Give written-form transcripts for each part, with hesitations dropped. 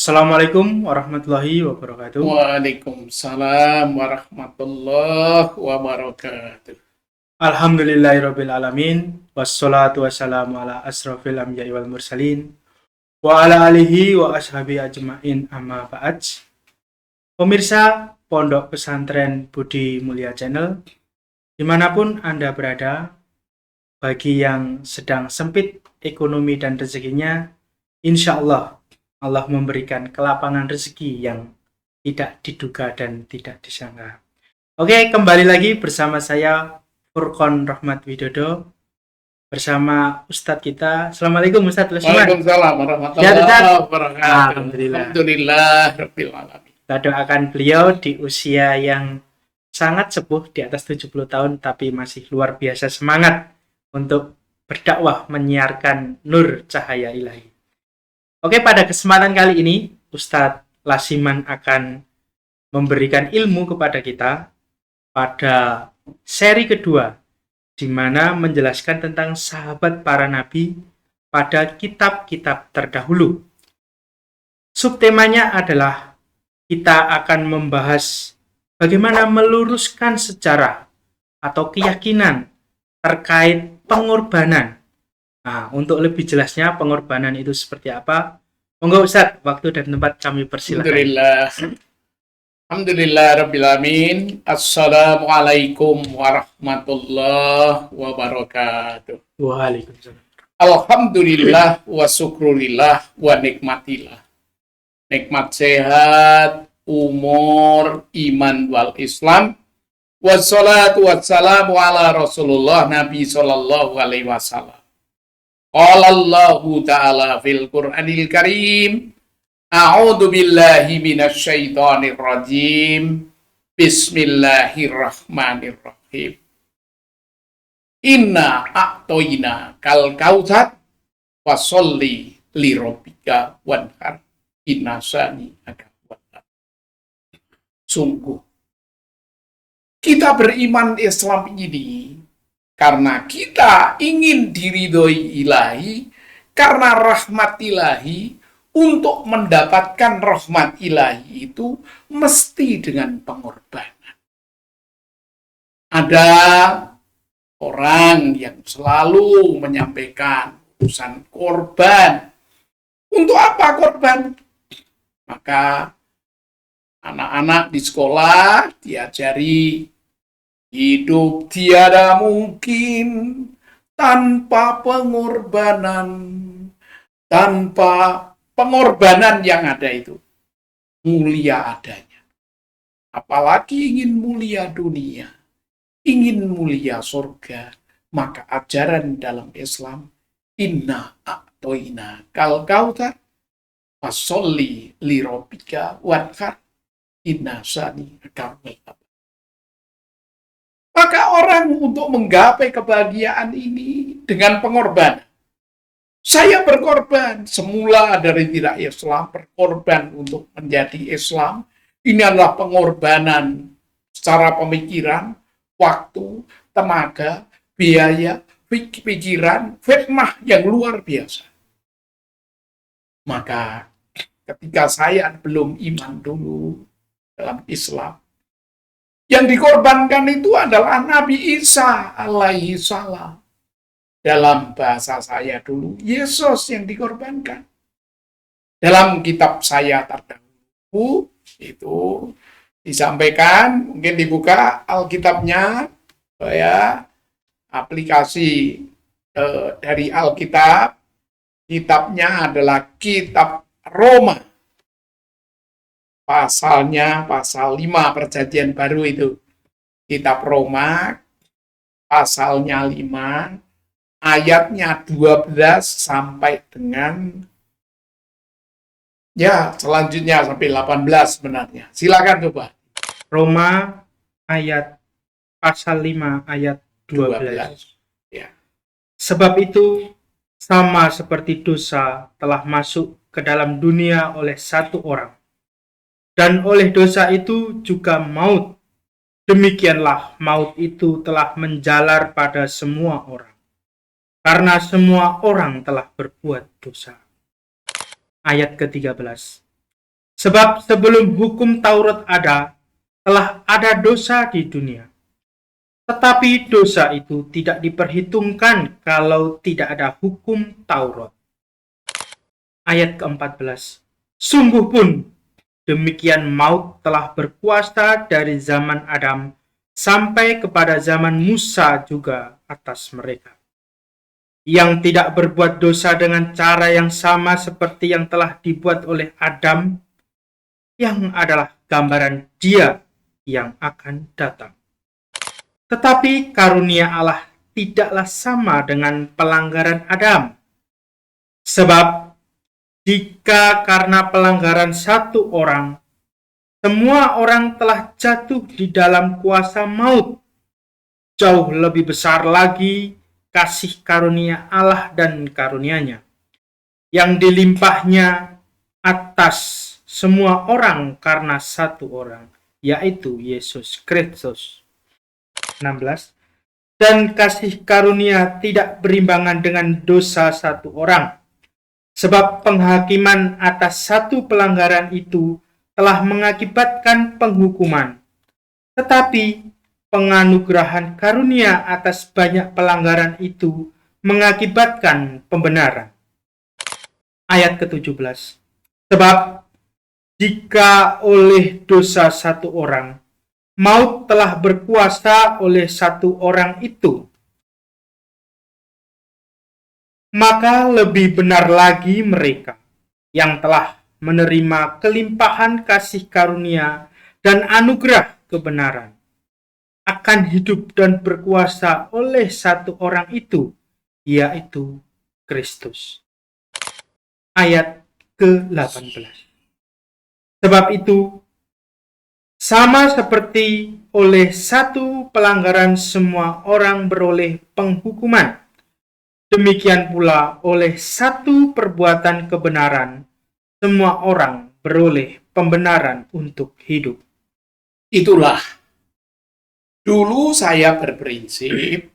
Assalamualaikum warahmatullahi wabarakatuh. Waalaikumsalam warahmatullahi wabarakatuh. Alhamdulillahirabbil alamin wassalatu wassalamu ala asrofil anbiya'i wal mursalin wa ala alihi wa ashabi ajmain amma ba'd. Pemirsa Pondok Pesantren Budi Mulia Channel, dimanapun Anda berada, bagi yang sedang sempit ekonomi dan rezekinya, insya Allah memberikan kelapangan rezeki yang tidak diduga dan tidak disangka. Oke, kembali lagi bersama saya Furqon Rahmat Widodo bersama Ustadz kita. Assalamualaikum Ustadz Lesman. Waalaikumsalam warahmatullahi wabarakatuh. Alhamdulillah. Alhamdulillah rabbil alamin. Kita doakan beliau di usia yang sangat sepuh, di atas 70 tahun, tapi masih luar biasa semangat untuk berdakwah, menyiarkan nur cahaya ilahi. Oke, pada kesempatan kali ini Ustadz Lasiman akan memberikan ilmu kepada kita pada seri kedua, di mana menjelaskan tentang sahabat para nabi pada kitab-kitab terdahulu. Subtemanya adalah kita akan membahas bagaimana meluruskan sejarah atau keyakinan terkait pengorbanan. Nah, untuk lebih jelasnya pengorbanan itu seperti apa? Monggo Ustaz, waktu dan tempat kami persilakan. Alhamdulillah rabbil alamin. Assalamualaikum warahmatullahi wabarakatuh. Waalaikumsalam. Alhamdulillah wa syukurillah wa nikmatillah. Nikmat sehat, umur, iman wal Islam. Wassalatu wassalamu ala Rasulullah Nabi sallallahu alaihi wasallam. Qala Allahu ta'ala fil Qur'anil Karim. A'udzu billahi minasy syaithanir rajim. Bismillahirrahmanirrahim. Inna a'toina kal kautsar fasholli li rabbika wanhar. Inna sani akawanhar. Sungguh kita beriman Islam ini karena kita ingin diridhoi ilahi, karena rahmat ilahi. Untuk mendapatkan rahmat ilahi itu mesti dengan pengorbanan. Ada orang yang selalu menyampaikan urusan korban. Untuk apa korban? Maka anak-anak di sekolah diajari hidup tiada mungkin tanpa pengorbanan. Tanpa pengorbanan yang ada itu mulia adanya. Apalagi ingin mulia dunia, ingin mulia surga, maka ajaran dalam Islam inna a'toina kal kautsar fasholli li rabbika wanhar inna sani akawanhar. Maka orang untuk menggapai kebahagiaan ini dengan pengorbanan. Saya berkorban semula dari tidak Islam, berkorban untuk menjadi Islam. Ini adalah pengorbanan secara pemikiran, waktu, tenaga, biaya, pikiran, fitnah yang luar biasa. Maka ketika saya belum iman dulu dalam Islam, yang dikorbankan itu adalah Nabi Isa alaihi salam. Dalam bahasa saya dulu, Yesus yang dikorbankan. Dalam kitab saya terdahulu, itu disampaikan, mungkin dibuka Alkitabnya, ya, aplikasi dari Alkitab, kitabnya adalah kitab Roma. Pasalnya, pasal 5 perjanjian baru itu. Kitab Roma, pasalnya 5, ayatnya 12 sampai dengan selanjutnya sampai 18 sebenarnya. Silakan coba. Roma ayat pasal 5 ayat 12. Ya. Sebab itu sama seperti dosa telah masuk ke dalam dunia oleh satu orang, dan oleh dosa itu juga maut. Demikianlah maut itu telah menjalar pada semua orang, karena semua orang telah berbuat dosa. Ayat ke-13. Sebab sebelum hukum Taurat ada, telah ada dosa di dunia. Tetapi dosa itu tidak diperhitungkan kalau tidak ada hukum Taurat. Ayat ke-14. Sungguh pun demikian maut telah berkuasa dari zaman Adam sampai kepada zaman Musa juga atas mereka, yang tidak berbuat dosa dengan cara yang sama seperti yang telah dibuat oleh Adam, yang adalah gambaran Dia yang akan datang. Tetapi karunia Allah tidaklah sama dengan pelanggaran Adam. Sebab jika karena pelanggaran satu orang, semua orang telah jatuh di dalam kuasa maut, jauh lebih besar lagi kasih karunia Allah dan karunia-Nya, yang dilimpahnya atas semua orang karena satu orang, yaitu Yesus Kristus. 16. Dan kasih karunia tidak berimbangan dengan dosa satu orang. Sebab penghakiman atas satu pelanggaran itu telah mengakibatkan penghukuman. Tetapi penganugerahan karunia atas banyak pelanggaran itu mengakibatkan pembenaran. Ayat ke-17. Sebab jika oleh dosa satu orang, maut telah berkuasa oleh satu orang itu, maka lebih benar lagi mereka yang telah menerima kelimpahan kasih karunia dan anugerah kebenaran akan hidup dan berkuasa oleh satu orang itu, yaitu Kristus. Ayat ke-18. Sebab itu, sama seperti oleh satu pelanggaran semua orang beroleh penghukuman, demikian pula oleh satu perbuatan kebenaran, semua orang beroleh pembenaran untuk hidup. Itulah, dulu saya berprinsip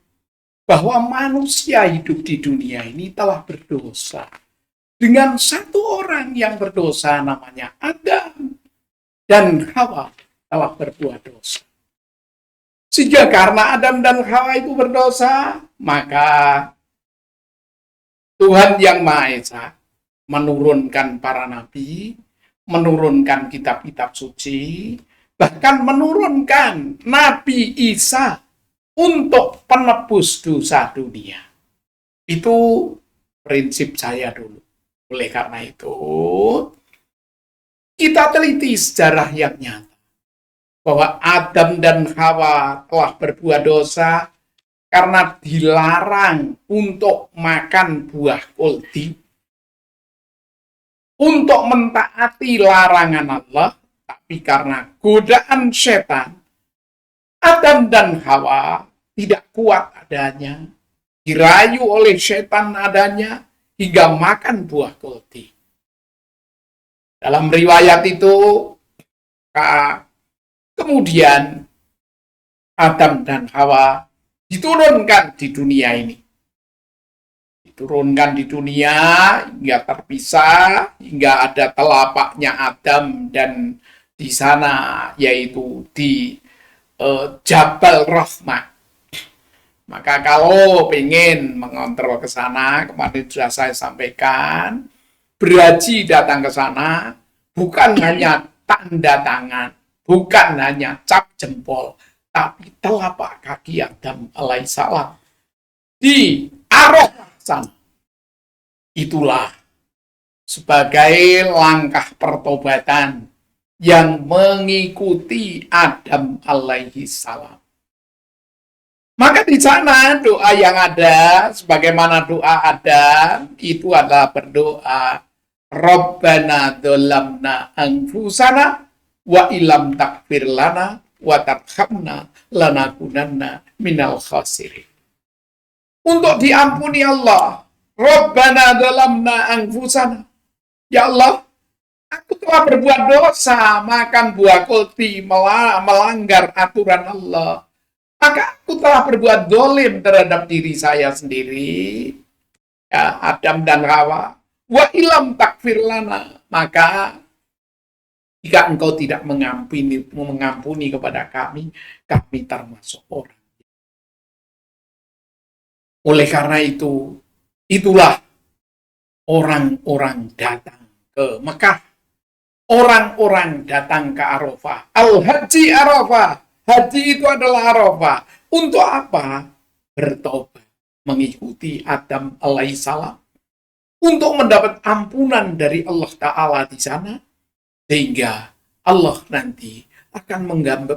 bahwa manusia hidup di dunia ini telah berdosa. Dengan satu orang yang berdosa namanya Adam, dan Hawa telah berbuat dosa. Sehingga karena Adam dan Hawa itu berdosa, maka Tuhan Yang Maha Esa menurunkan para nabi, menurunkan kitab-kitab suci, bahkan menurunkan Nabi Isa untuk penebus dosa dunia. Itu prinsip saya dulu. Oleh karena itu, kita teliti sejarah yang nyata bahwa Adam dan Hawa telah berbuat dosa karena dilarang untuk makan buah kulti, untuk mentaati larangan Allah, tapi karena godaan setan, Adam dan Hawa tidak kuat adanya, dirayu oleh setan adanya, hingga makan buah kulti. Dalam riwayat itu, kemudian Adam dan Hawa diturunkan di dunia ini. Diturunkan di dunia hingga terpisah, hingga ada telapaknya Adam dan di sana yaitu di Jabal Rahmah. Maka kalau pengen mengontrol ke sana, kemarin sudah saya sampaikan, Beraji datang ke sana, bukan hanya tanda tangan, bukan hanya cap jempol, tapi telapak kaki Adam alaihissalam di Arafah sana. Itulah sebagai langkah pertobatan yang mengikuti Adam alaihissalam. Maka di sana doa yang ada, sebagaimana doa Adam, itu adalah berdoa, Rabbana dzolamna anfusana wa ilam takfir lana wa tarhamna lanakunanna minal khasirin. Untuk diampuni Allah, Rabbana dzolamna anfusana. Ya Allah, aku telah berbuat dosa, makan buah kulti, melanggar aturan Allah. Maka aku telah berbuat dolim terhadap diri saya sendiri, ya, Adam dan Hawa. Wa ilam takfir lana, maka Jika engkau tidak mengampuni kepada kami termasuk orang. Oleh karena itu, itulah orang-orang datang ke Mekah. Orang-orang datang ke Arafah. Al-Haji Arafah. Haji itu adalah Arafah. Untuk apa? Bertobat. Mengikuti Adam alaihissalam. Untuk mendapat ampunan dari Allah Ta'ala di sana. Sehingga Allah nanti akan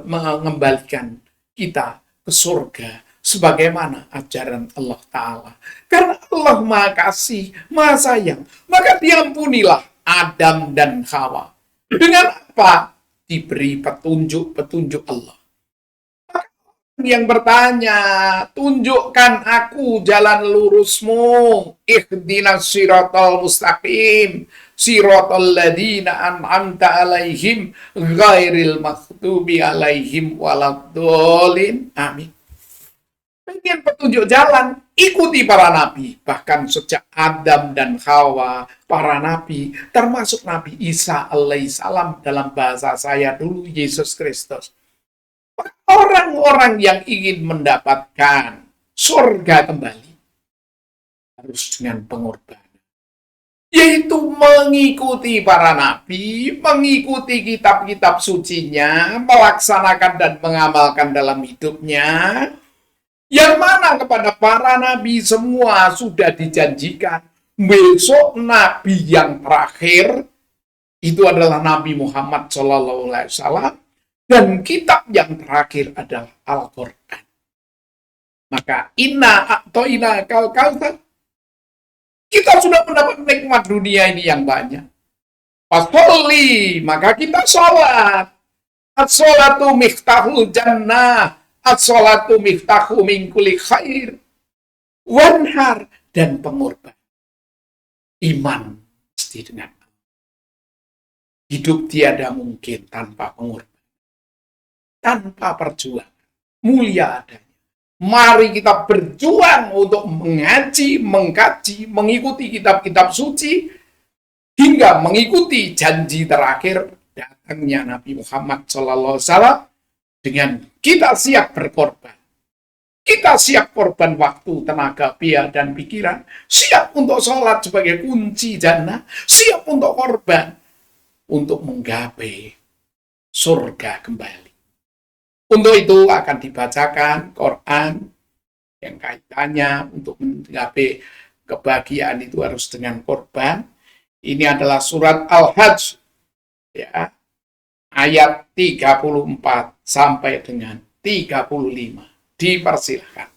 mengembalikan kita ke surga. Sebagaimana ajaran Allah Ta'ala. Karena Allah Maha Kasih, Maha Sayang. Maka diampunilah Adam dan Hawa. Dengan apa? Diberi petunjuk Allah. Yang bertanya, tunjukkan aku jalan lurusmu. Ihdinas siratal mustaqim. Siratal ladina an'amta alaihim. Ghairil maghdubi alaihim waladdallin. Amin. Pengen petunjuk jalan, ikuti para nabi. Bahkan sejak Adam dan Hawa, para nabi, termasuk Nabi Isa alaihissalam, dalam bahasa saya dulu, Yesus Kristus. Orang-orang yang ingin mendapatkan surga kembali harus dengan pengorbanan. Yaitu mengikuti para nabi, mengikuti kitab-kitab sucinya, melaksanakan dan mengamalkan dalam hidupnya, yang mana kepada para nabi semua sudah dijanjikan besok nabi yang terakhir itu adalah Nabi Muhammad SAW, dan kitab yang terakhir adalah Al-Quran. Maka inna a'toina kal-kautsar, kita sudah mendapat nikmat dunia ini yang banyak. Fasholli, maka kita sholat. As-sholatu miftahul jannah. As-sholatu miftahu min kulli khair. Wanhar, dan pengorban. Iman mesti dengan hidup tiada mungkin tanpa pengorban. Tanpa perjuangan. Mulia adanya. Mari kita berjuang untuk mengaji, mengkaji, mengikuti kitab-kitab suci, hingga mengikuti janji terakhir datangnya Nabi Muhammad SAW. Dengan kita siap berkorban. Kita siap korban waktu, tenaga, biaya, dan pikiran. Siap untuk sholat sebagai kunci jannah. Siap untuk korban. Untuk menggapai surga kembali. Untuk itu akan dibacakan Quran yang kaitannya untuk menggapai kebahagiaan itu harus dengan korban. Ini adalah surat Al-Hajj. Ya. Ayat 34 sampai dengan 35. Dipersilahkan.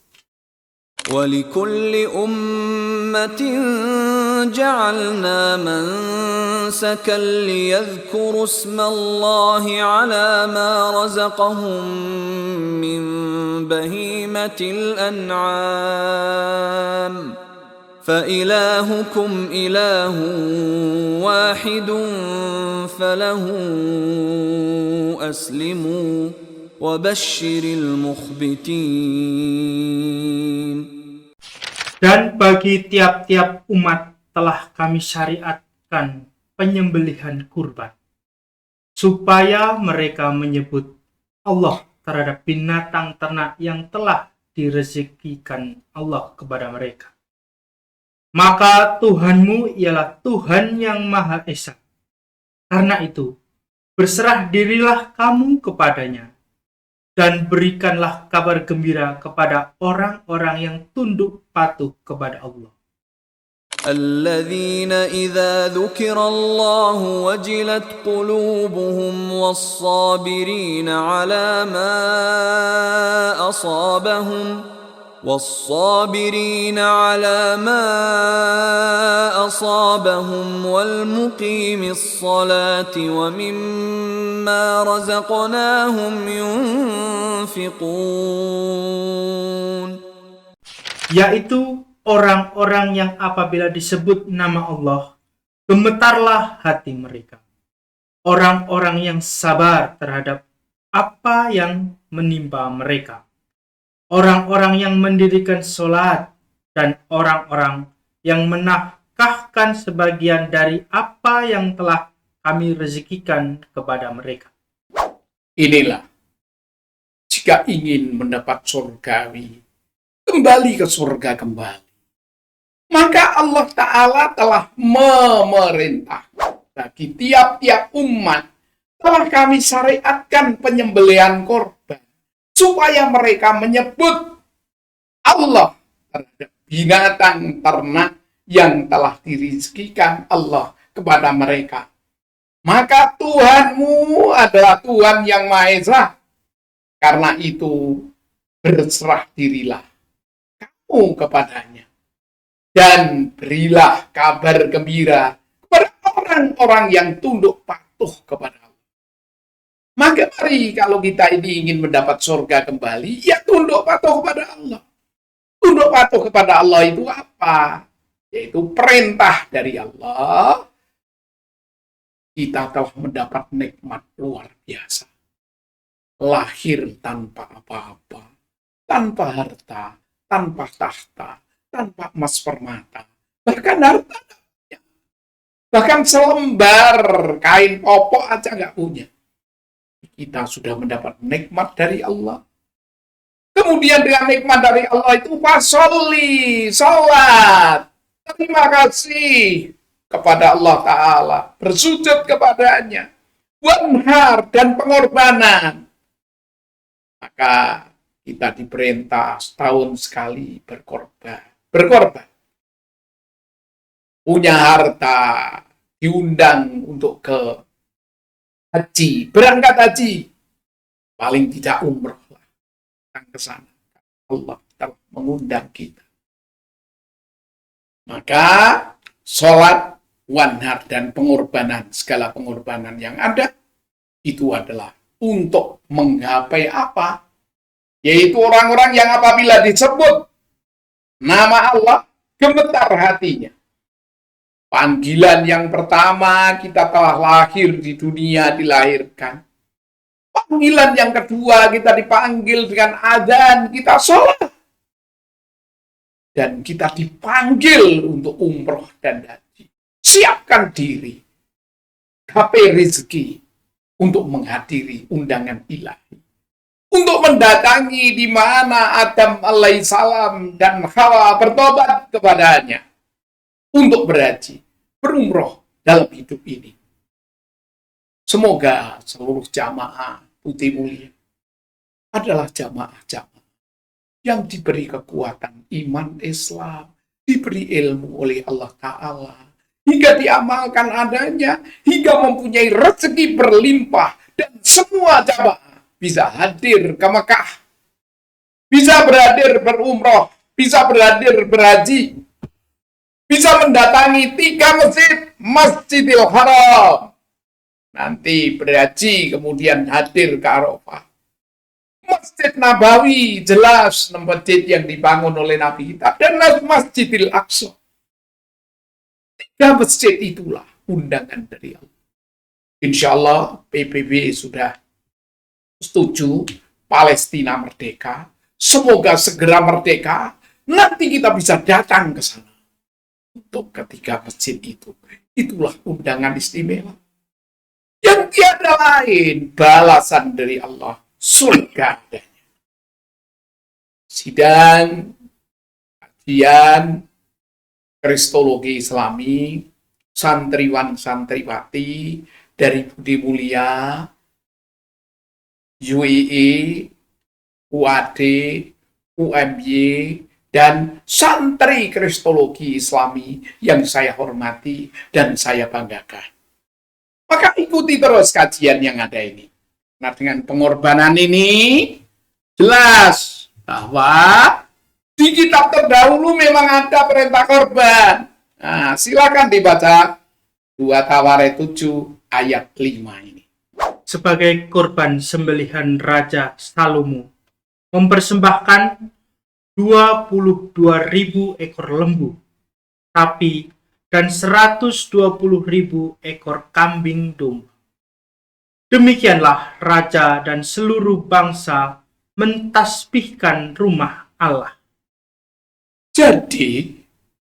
وَلِكُلِّ أُمَّةٍ جَعَلْنَا مَنسَكًا لِيَذْكُرُوا اسْمَ اللَّهِ عَلَى مَا رَزَقَهُم مِّن بَهِيمَةِ الْأَنْعَامِ فَإِلَٰهُكُمْ إِلَٰهٌ وَاحِدٌ فَلَهُ أَسْلِمُوا وَبَشِّرِ الْمُخْبِتِينَ. Dan bagi tiap-tiap umat telah kami syariatkan penyembelihan kurban, supaya mereka menyebut Allah terhadap binatang ternak yang telah direzekikan Allah kepada mereka. Maka Tuhanmu ialah Tuhan yang Maha Esa. Karena itu, berserah dirilah kamu kepadanya, dan berikanlah kabar gembira kepada orang-orang yang tunduk patuh kepada Allah. الذين إذا ذكر الله وجلت قلوبهم والصابرين على ما أصابهم والمقيم الصلاة ومما رزقناهم ينفقون. Yaitu orang-orang yang apabila disebut nama Allah, gemetarlah hati mereka. Orang-orang yang sabar terhadap apa yang menimpa mereka. Orang-orang yang mendirikan sholat, dan orang-orang yang menafkahkan sebagian dari apa yang telah kami rezekikan kepada mereka. Inilah, jika ingin mendapat surgawi, kembali ke surga kembali. Maka Allah Ta'ala telah memerintah bagi tiap-tiap umat, telah kami syariatkan penyembelihan korban, supaya mereka menyebut Allah terhadap binatang ternak yang telah dirizkikan Allah kepada mereka. Maka Tuhanmu adalah Tuhan yang Maha Esa. Karena itu berserah dirilah kamu kepadanya. Dan berilah kabar gembira kepada orang-orang yang tunduk patuh kepada Allah. Maka mari kalau kita ini ingin mendapat surga kembali, ya tunduk patuh kepada Allah. Tunduk patuh kepada Allah itu apa? Yaitu perintah dari Allah. Kita telah mendapat nikmat luar biasa. Lahir tanpa apa-apa, tanpa harta, tanpa tahta, tanpa emas permata. Bahkan harta, bahkan selembar kain popok aja nggak punya. Kita sudah mendapat nikmat dari Allah. Kemudian dengan nikmat dari Allah itu fasolli, salat, terima kasih kepada Allah Ta'ala, bersujud kepadanya, wanhar dan pengorbanan. Maka kita diperintah setahun sekali berkorban. Punya harta, diundang untuk ke haji, berangkat haji, paling tidak umroh lah, ke sana. Allah telah mengundang kita. Maka sholat, wanhar, dan pengorbanan, segala pengorbanan yang ada, itu adalah untuk menggapai apa? Yaitu orang-orang yang apabila disebut nama Allah, gemetar hatinya. Panggilan yang pertama, kita telah lahir di dunia, dilahirkan. Panggilan yang kedua, kita dipanggil dengan azan, kita sholat. Dan kita dipanggil untuk umroh dan haji. Siapkan diri, gapai rezeki untuk menghadiri undangan ilahi. Untuk mendatangi di mana Adam alaihissalam dan Hawa bertobat kepadanya. Untuk berhaji, berumroh dalam hidup ini. Semoga seluruh jamaah putih mulia adalah jamaah-jamaah yang diberi kekuatan iman Islam, diberi ilmu oleh Allah Ta'ala, hingga diamalkan adanya, hingga mempunyai rezeki berlimpah, dan semua jamaah bisa hadir ke Mekah, bisa berhadir berumroh, bisa berhadir berhaji, bisa mendatangi 3 masjid, Masjidil Haram, nanti berhaji kemudian hadir ke Arafah. Masjid Nabawi jelas masjid yang dibangun oleh Nabi kita, dan Masjidil Aqsa. 3 masjid itulah undangan dari Allah. Insya Allah PBB sudah setuju Palestina merdeka. Semoga segera merdeka. Nanti kita bisa datang ke sana. Untuk ketiga masjid itu. Itulah undangan istimewa. Yang tiada lain balasan dari Allah. Surga adanya. Sidang, kajian, Kristologi Islami, santriwan-santriwati dari Budi Mulia, UII, UAD, UMY, dan santri Kristologi Islami yang saya hormati dan saya banggakan. Maka ikuti terus kajian yang ada ini. Nah, dengan pengorbanan ini, jelas bahwa di kitab terdahulu memang ada perintah korban. Nah, silakan dibaca 2 Tawaret 7 ayat 5 ini. Sebagai korban sembelihan Raja Salomo, mempersembahkan 22.000 ekor lembu, sapi, dan 120.000 ekor kambing domba. Demikianlah raja dan seluruh bangsa mentasbihkan rumah Allah. Jadi,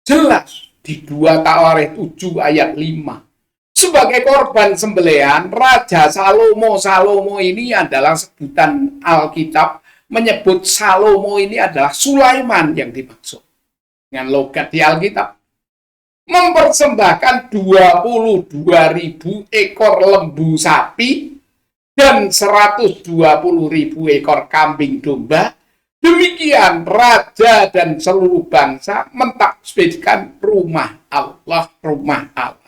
jelas di 2 Tawaret 7 ayat 5 Sebagai korban sembelihan, Raja Salomo. Salomo ini adalah sebutan Alkitab menyebut Salomo ini adalah Sulaiman yang dimaksud. Dengan logat di Alkitab. Mempersembahkan 22.000 ekor lembu sapi dan 120.000 ekor kambing domba. Demikian raja dan seluruh bangsa mentasbihkan rumah Allah, rumah Allah.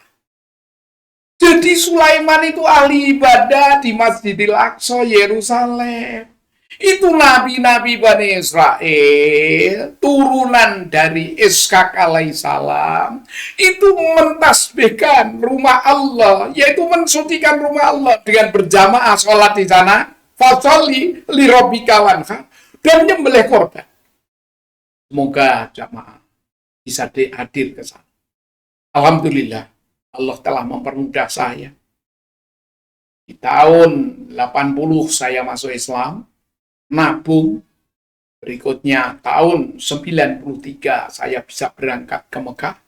Jadi Sulaiman itu ahli ibadah di Masjidil Aqsa Yerusalem. Itu nabi-nabi Bani Israel, turunan dari Ishak alaihissalam, itu mentasbihkan rumah Allah, yaitu mensucikan rumah Allah dengan berjamaah sholat di sana, fasholli li rabbika wanhar, dan nyembelih korban. Semoga jamaah bisa hadir ke sana. Alhamdulillah, Allah telah mempermudah saya. Di tahun 80 saya masuk Islam, nabung. Berikutnya tahun 93 saya bisa berangkat ke Mekah.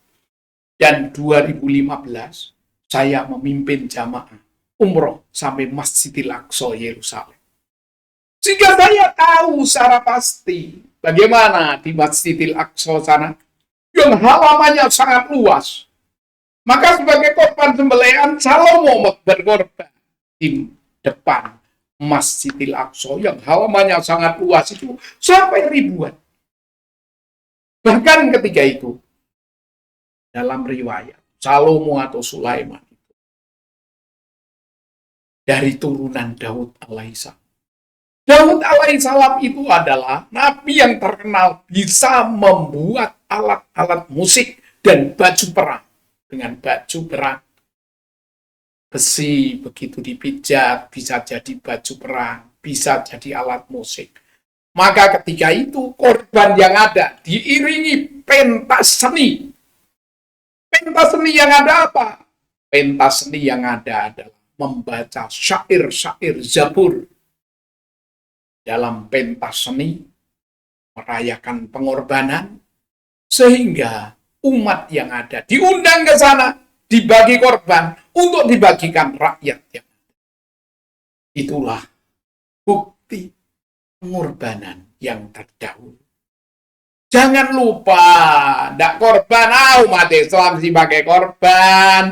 Dan 2015 saya memimpin jamaah umroh sampai Masjidil Aqsa Yerusalem. Sehingga saya tahu secara pasti bagaimana di Masjidil Aqsa sana yang halamannya sangat luas. Maka sebagai korban sembelihan, Salomo berkorban di depan Masjidil Aqsa yang halamannya sangat luas itu sampai ribuan. Bahkan ketika itu, dalam riwayat, Salomo atau Sulaiman itu dari turunan Daud alaihissalam. Daud alaihissalam itu adalah nabi yang terkenal bisa membuat alat-alat musik dan baju perang. Dengan baju perang, besi begitu dipijat bisa jadi baju perang, bisa jadi alat musik. Maka ketika itu korban yang ada diiringi pentas seni. Pentas seni yang ada apa? Pentas seni yang ada adalah membaca syair-syair Zabur. Dalam pentas seni merayakan pengorbanan sehingga umat yang ada diundang ke sana, dibagi korban untuk dibagikan rakyat yang ada. Itulah bukti pengorbanan yang terdahulu. Jangan lupa, tidak korban, umat Islam sebagai korban,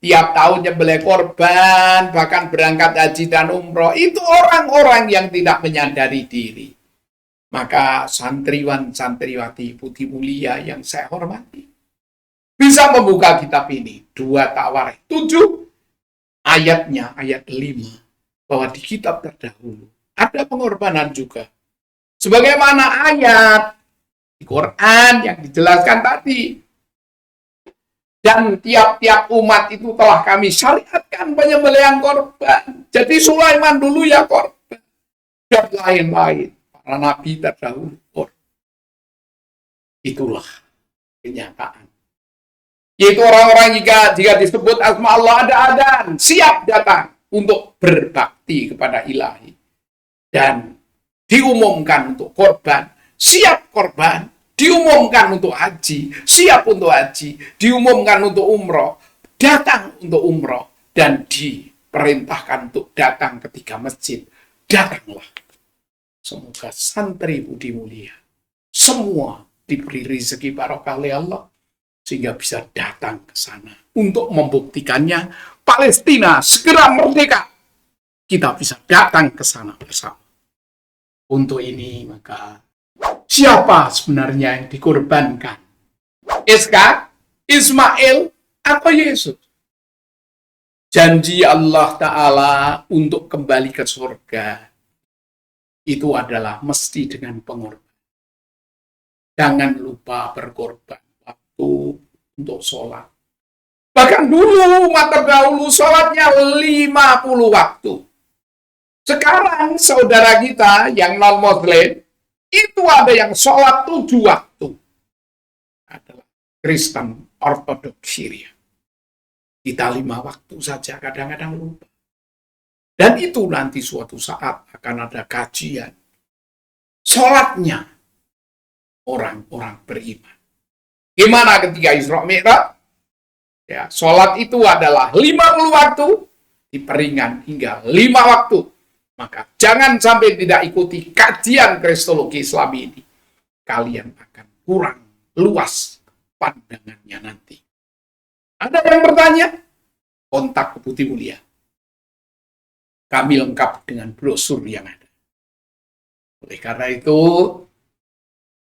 tiap tahun nyembelih korban, bahkan berangkat haji dan umroh. Itu orang-orang yang tidak menyadari diri. Maka santriwan-santriwati putih mulia yang saya hormati, bisa membuka kitab ini, 2 Tawarikh 7, ayatnya, ayat 5, bahwa di kitab terdahulu ada pengorbanan juga. Sebagaimana ayat di Quran yang dijelaskan tadi. Dan tiap-tiap umat itu telah kami syariatkan penyembelihan korban. Jadi Sulaiman dulu ya korban. Dan lain-lain. Para nabi terdahulu korban. Itulah kenyataan. Yaitu orang-orang jika disebut asma Allah ada adan, siap datang untuk berbakti kepada ilahi. Dan diumumkan untuk korban, siap korban. Diumumkan untuk haji, siap untuk haji. Diumumkan untuk umroh, datang untuk umroh. Dan diperintahkan untuk datang ketika masjid. Datanglah. Semoga santri budi mulia semua diberi rezeki barokah oleh Allah sehingga bisa datang ke sana untuk membuktikannya Palestina segera merdeka. Kita bisa datang ke sana bersama. Untuk ini maka siapa sebenarnya yang dikorbankan? Ishak, Ismail, atau Yesus? Janji Allah Ta'ala untuk kembali ke surga itu adalah mesti dengan pengorbanan. Jangan lupa berkorban waktu untuk sholat. Bahkan dulu umat terdahulu sholatnya 50 waktu. Sekarang saudara kita yang non-muslim itu ada yang sholat 7 waktu. Adalah Kristen Ortodoks Syria. Kita 5 waktu saja kadang-kadang lupa. Dan itu nanti suatu saat akan ada kajian. Sholatnya orang-orang beriman. Gimana ketika Isra Mi'raj? Ya, sholat itu adalah 50 waktu, diperingan hingga 5 waktu. Maka jangan sampai tidak ikuti kajian kristologi Islam ini. Kalian akan kurang luas pandangannya nanti. Ada yang bertanya? Kontak ke Putih Mulia. Kami lengkap dengan brosur yang ada. Oleh karena itu,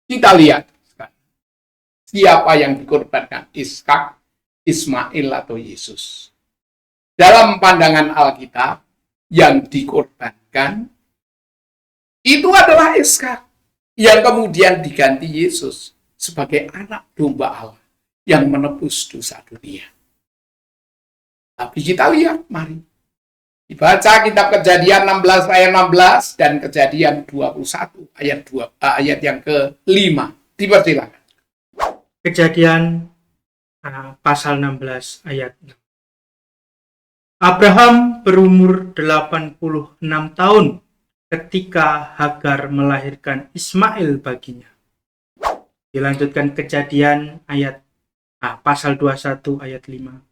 kita lihat siapa yang dikorbankan, Ishak, Ismail, atau Yesus. Dalam pandangan Alkitab, yang dikorbankan itu adalah Ishak, yang kemudian diganti Yesus sebagai anak domba Allah yang menebus dosa dunia. Tapi kita lihat, mari dibaca kitab Kejadian 16 ayat 16 dan Kejadian 21 ayat yang ke-5. Dipersilakan. Kejadian pasal 16 ayat 6. Abraham berumur 86 tahun ketika Hagar melahirkan Ismail baginya. Dilanjutkan Kejadian pasal 21 ayat 5.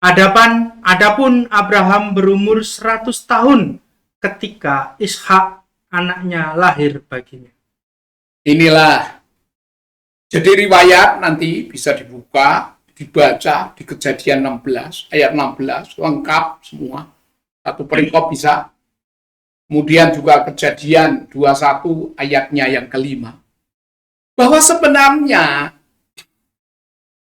Adapun Abraham berumur 100 tahun ketika Ishak anaknya lahir baginya. Inilah jadi riwayat, nanti bisa dibuka, dibaca di Kejadian 16 ayat 16 lengkap semua. Satu perikop bisa. Kemudian juga Kejadian 21 ayatnya yang ke-5. Bahwa sebenarnya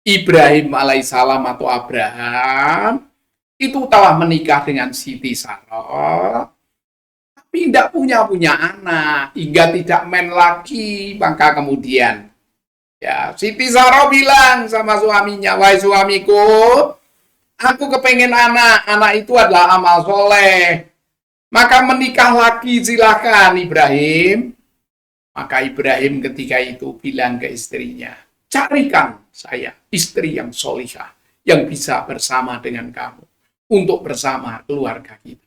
Ibrahim alaihissalam atau Abraham itu telah menikah dengan Siti Sarah, tapi tidak punya anak, hingga tidak men lagi. Maka kemudian Siti Sarah bilang sama suaminya, wahai suamiku, aku kepengen anak itu adalah amal soleh, maka menikah lagi silakan Ibrahim. Maka Ibrahim ketika itu bilang ke istrinya, carikan saya istri yang solihah, yang bisa bersama dengan kamu, untuk bersama keluarga kita.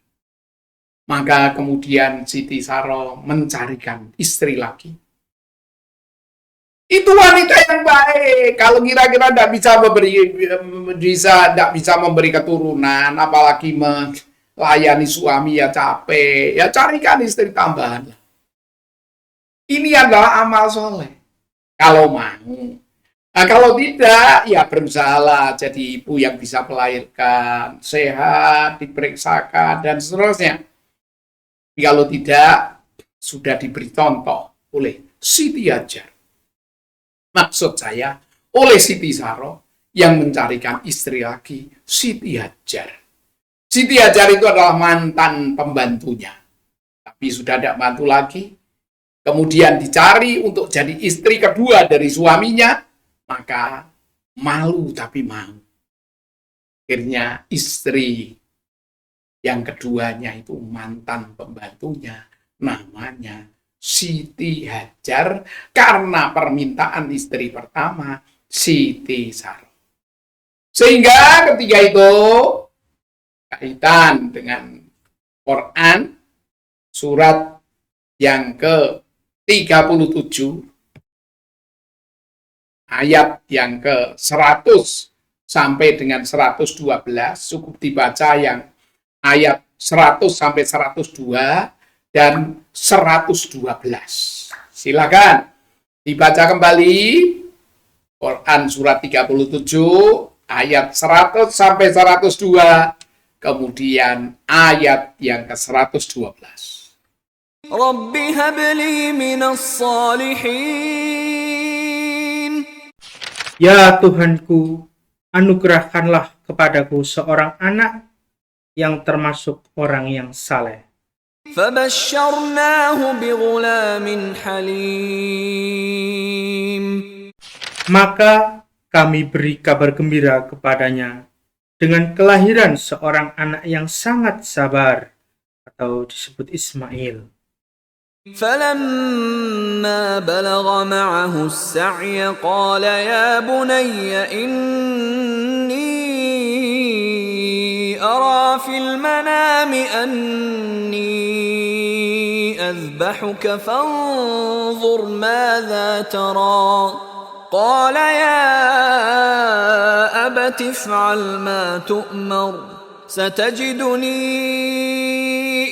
Maka kemudian Siti Sarah mencarikan istri lagi. Itu wanita yang baik. Kalau kira-kira tidak bisa memberi keturunan, apalagi melayani suami ya capek, ya carikan istri tambahan. Ini adalah amal soleh. Kalau mau. Nah, kalau tidak, ya berusahalah jadi ibu yang bisa melahirkan, sehat, diperiksakan, dan seterusnya. Kalau tidak, sudah diberi contoh oleh Siti Hajar. Maksud saya, oleh Siti Sarah yang mencarikan istri lagi, Siti Hajar. Siti Hajar itu adalah mantan pembantunya. Tapi sudah tidak bantu lagi. Kemudian dicari untuk jadi istri kedua dari suaminya, maka malu tapi mau. Akhirnya istri yang keduanya itu mantan pembantunya, namanya Siti Hajar, karena permintaan istri pertama Siti Sarah. Sehingga ketika itu kaitan dengan Quran surat yang ke-37 ayat yang ke-100 sampai dengan 112, cukup dibaca yang ayat 100 sampai 102 dan 112. Silakan dibaca kembali Quran surat 37 ayat 100 sampai 102, kemudian ayat yang ke-112. Rabbi habli minas salihin. Ya Tuhanku, anugerahkanlah kepadaku seorang anak yang termasuk orang yang saleh. Fabashsharnahu bighulamin halim. Maka kami beri kabar gembira kepadanya dengan kelahiran seorang anak yang sangat sabar, atau disebut Ismail. فلما بلغ معه السعي قال يا بني إني أرى في المنام أني أذبحك فانظر ماذا ترى قال يا أبت افعل ما تؤمر ستجدني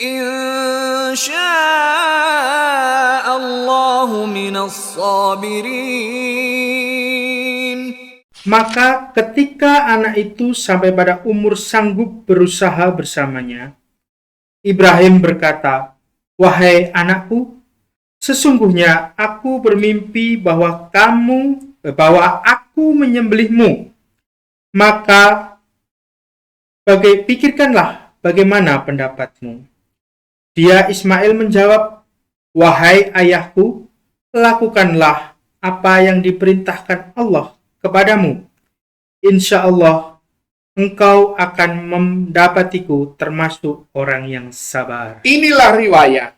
إن شاء الله من الصابرين. Maka ketika anak itu sampai pada umur sanggup berusaha bersamanya, Ibrahim berkata, "Wahai anakku, sesungguhnya aku bermimpi bahwa aku menyembelihmu. Maka pikirkanlah bagaimana pendapatmu." Dia Ismail menjawab, "Wahai ayahku, lakukanlah apa yang diperintahkan Allah kepadamu. Insya Allah, engkau akan mendapatiku termasuk orang yang sabar." Inilah riwayat.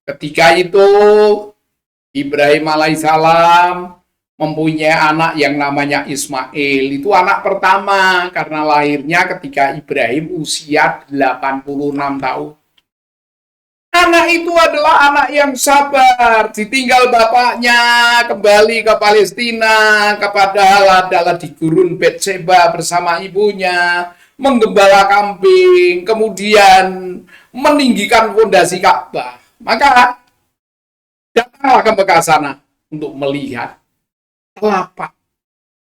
Ketika itu Ibrahim alaihissalam mempunyai anak yang namanya Ismail. Itu anak pertama karena lahirnya ketika Ibrahim usia 86 tahun. Anak itu adalah anak yang sabar, ditinggal bapaknya kembali ke Palestina, padahal adalah di gurun Betseba bersama ibunya, menggembala kambing, kemudian meninggikan fondasi Ka'bah. Maka datanglah ke Mekah sana untuk melihat telapak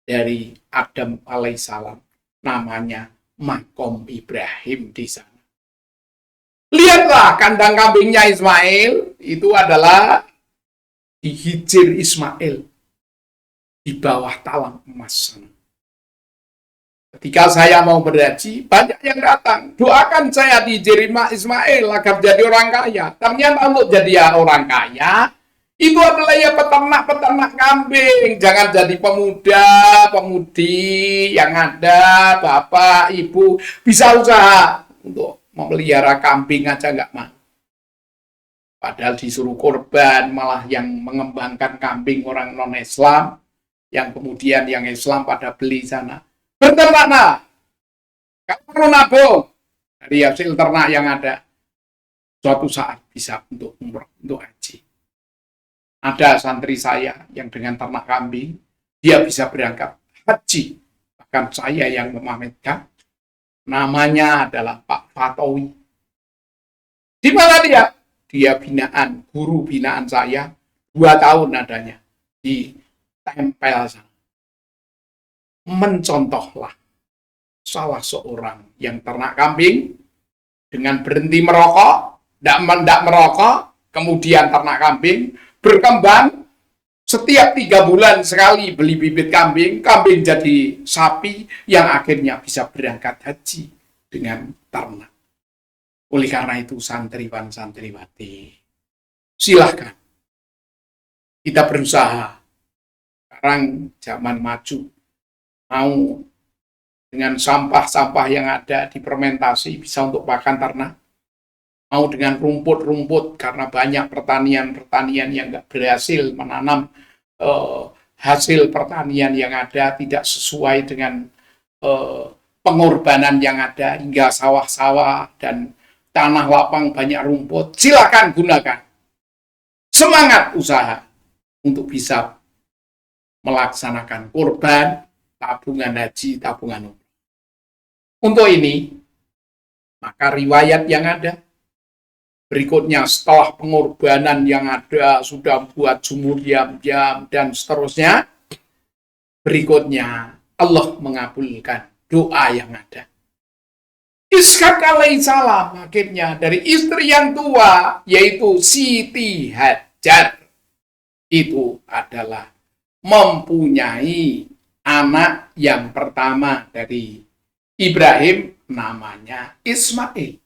dari Adam alaihissalam, namanya Makom Ibrahim di sana. Lihatlah kandang kambingnya Ismail, itu adalah di Hijir Ismail, di bawah talang emas sana. Ketika saya mau berhaji, banyak yang datang. Doakan saya di Hijir Ismail agar jadi orang kaya. Ternyata untuk jadi orang kaya, itu adalah ya peternak-peternak kambing. Jangan jadi pemuda-pemudi yang ada, bapak, ibu, bisa usaha untuk memelihara kambing aja nggak mau. Padahal disuruh korban, malah yang mengembangkan kambing orang non-Islam, yang kemudian yang Islam pada beli sana. Berternaklah, kamu perlu nabung dari hasil ternak yang ada. Suatu saat bisa untuk umroh, untuk haji. Ada santri saya yang dengan ternak kambing, dia bisa berangkat haji. Bahkan saya yang memamerkan, namanya adalah Pak Fatowi. Di mana dia? Dia binaan, guru binaan saya, 2 tahun adanya di tempel sana. Mencontohlah salah seorang yang ternak kambing dengan berhenti merokok, tidak merokok, kemudian ternak kambing, berkembang, setiap 3 bulan sekali beli bibit kambing, kambing jadi sapi yang akhirnya bisa berangkat haji dengan ternak. Oleh karena itu santriwan santriwati, silahkan kita berusaha. Sekarang zaman maju, mau dengan sampah-sampah yang ada difermentasi bisa untuk pakan ternak, mau dengan rumput-rumput karena banyak pertanian-pertanian yang nggak berhasil menanam hasil pertanian yang ada tidak sesuai dengan pengorbanan yang ada, hingga sawah-sawah dan tanah lapang banyak rumput. Silakan gunakan semangat usaha untuk bisa melaksanakan kurban, tabungan haji, tabungan umroh. Untuk ini, maka riwayat yang ada berikutnya setelah pengorbanan yang ada, sudah buat sumur jam-jam dan seterusnya, berikutnya Allah mengabulkan doa yang ada. Ishak alaihissalam akhirnya dari istri yang tua, yaitu Siti Hajar, itu adalah mempunyai anak yang pertama dari Ibrahim, namanya Ismail.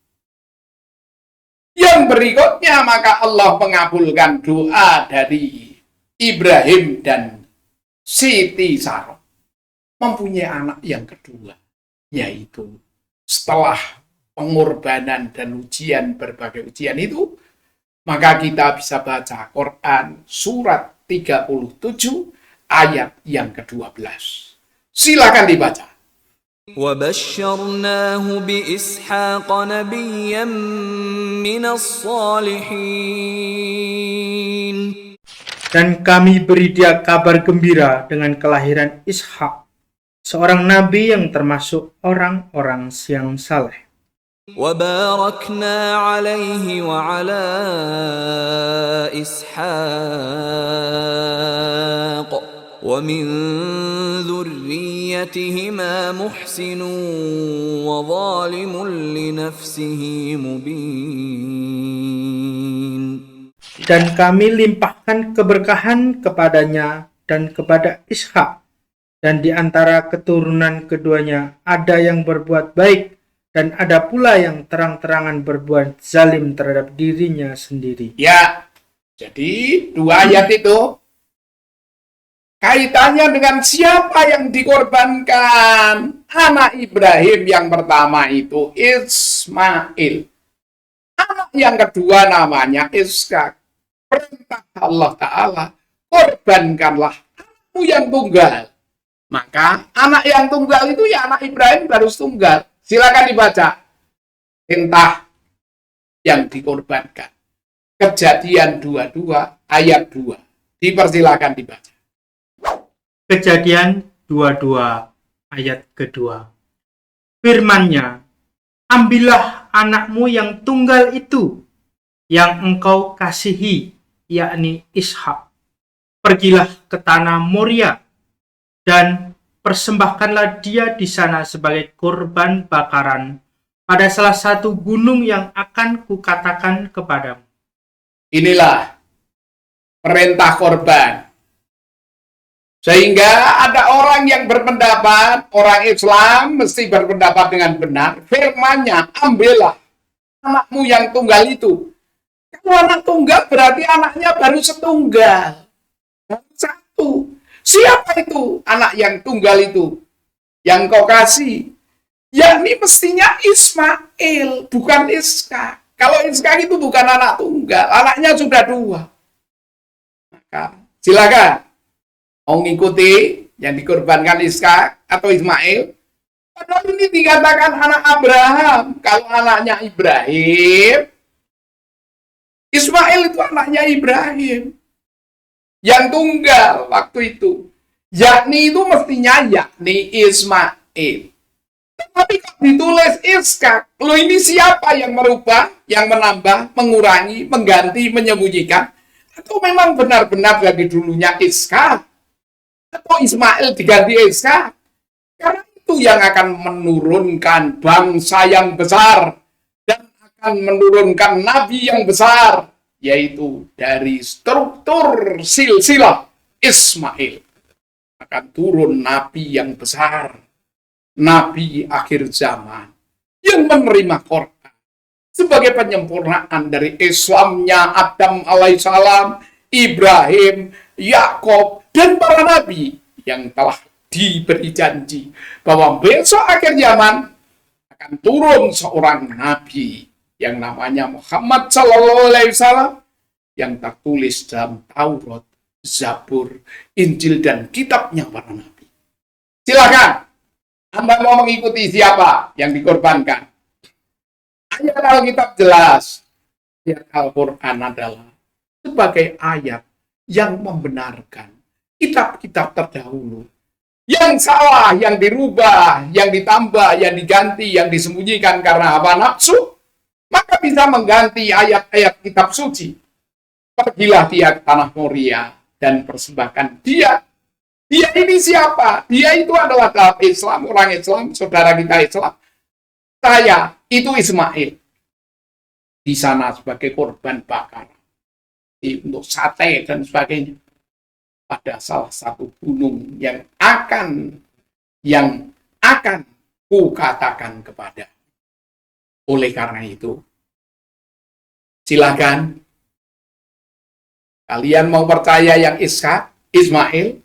Yang berikutnya maka Allah mengabulkan doa dari Ibrahim dan Siti Sarah, mempunyai anak yang kedua, yaitu setelah pengorbanan dan berbagai ujian itu, maka kita bisa baca Quran surat 37 ayat yang ke-12. Silakan dibaca. وَبَشَّرْنَاهُ بِإِسْحَاقَ نَبِيًّا مِنَ الصَّالِحِينَ. Dan kami beri dia kabar gembira dengan kelahiran Ishak, seorang nabi yang termasuk orang-orang yang saleh. وباركنا عليه وعلى إسحاق ومن ذريتهما محسن وظالم لنفسه مبين. Dan kami limpahkan keberkahan kepadanya dan kepada Ishak, dan di antara keturunan keduanya ada yang berbuat baik, dan ada pula yang terang-terangan berbuat zalim terhadap dirinya sendiri. Ya, jadi 2 ayat itu kaitannya dengan siapa yang dikorbankan. Anak Ibrahim yang pertama itu Ismail. Anak yang kedua namanya Ishak. Perintah Allah Ta'ala, korbankanlah anakmu yang tunggal. Maka anak yang tunggal itu ya anak Ibrahim baru tunggal. Silakan dibaca. Perintah yang dikorbankan. Kejadian 22 ayat 2. Dipersilakan dibaca. Kejadian 22 ayat kedua. Firman-Nya, ambillah anakmu yang tunggal itu, yang engkau kasihi, yakni Ishak. Pergilah ke tanah Moria, dan persembahkanlah dia di sana sebagai korban bakaran pada salah satu gunung yang akan kukatakan kepadamu. Inilah perintah korban. Sehingga ada orang yang berpendapat, orang Islam mesti berpendapat dengan benar. Firman-Nya, ambillah anakmu yang tunggal itu. Kalau anak tunggal berarti anaknya baru setunggal. Baru satu. Siapa itu anak yang tunggal itu? Yang kau kasih? Yakni mestinya Ismail, bukan Ishak. Kalau Ishak itu bukan anak tunggal, anaknya sudah 2. Maka silakan mau ngikuti yang dikorbankan Ishak atau Ismail. Padahal ini dikatakan anak Abraham. Kalau anaknya Ibrahim, Ismail itu anaknya Ibrahim. Yang tunggal waktu itu. Yakni itu mestinya yakni Ismail. Tapi kalau ditulis Ishak, lo ini siapa yang merubah, yang menambah, mengurangi, mengganti, menyembunyikan? Atau memang benar-benar dari dulunya Ishak? Atau Ismail diganti Ishak? Karena itu yang akan menurunkan bangsa yang besar dan akan menurunkan nabi yang besar, yaitu dari struktur silsilah Ismail akan turun nabi yang besar, nabi akhir zaman yang menerima Quran sebagai penyempurnaan dari Islamnya Adam alaihissalam, Ibrahim, Yakub, dan para nabi yang telah diberi janji bahwa besok akhir zaman akan turun seorang nabi yang namanya Muhammad Sallallahu Alaihi Wasallam yang tertulis dalam Taurat, Zabur, Injil, dan kitabnya para nabi. Silakan Anda mau mengikuti siapa yang dikorbankan. Ayat Alkitab jelas. Ayat Al-Quran adalah sebagai ayat yang membenarkan kitab-kitab terdahulu. Yang salah, yang dirubah, yang ditambah, yang diganti, yang disembunyikan karena hawa nafsu, maka bisa mengganti ayat-ayat kitab suci. Pergilah dia ke tanah Moria dan persembahkan dia. Dia ini siapa? Dia itu adalah dalam Islam, orang Islam, saudara kita Islam. Saya itu Ismail. Di sana sebagai korban bakar. Untuk sate dan sebagainya. Pada salah satu gunung yang akan kukatakan kepada. Oleh karena itu, silakan kalian mau percaya yang Ishak, Ismail,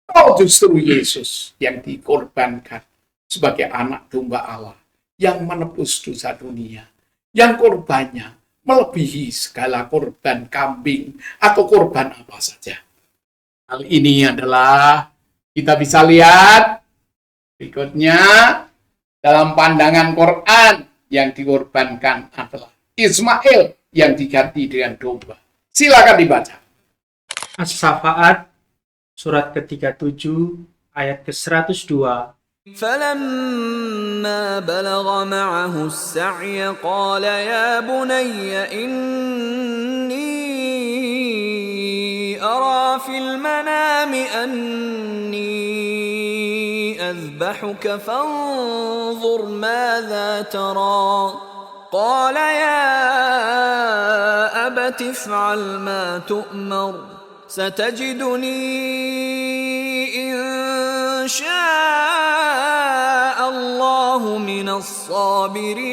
atau justru Yesus yang dikorbankan sebagai anak domba Allah yang menebus dosa dunia, yang korbannya melebihi segala korban kambing atau korban apa saja. Hal ini adalah kita bisa lihat berikutnya dalam pandangan Quran yang dikorbankan adalah Ismail yang diganti dengan domba. Silakan dibaca. As-Safaat surat ke-37 ayat ke-102. فلما بلغ معه السعي قال يا بني إني أرى في المنام أني أذبحك فانظر ماذا ترى قال يا أبت افعل ما تؤمر ستجدني إن شاء الله من الصابرين.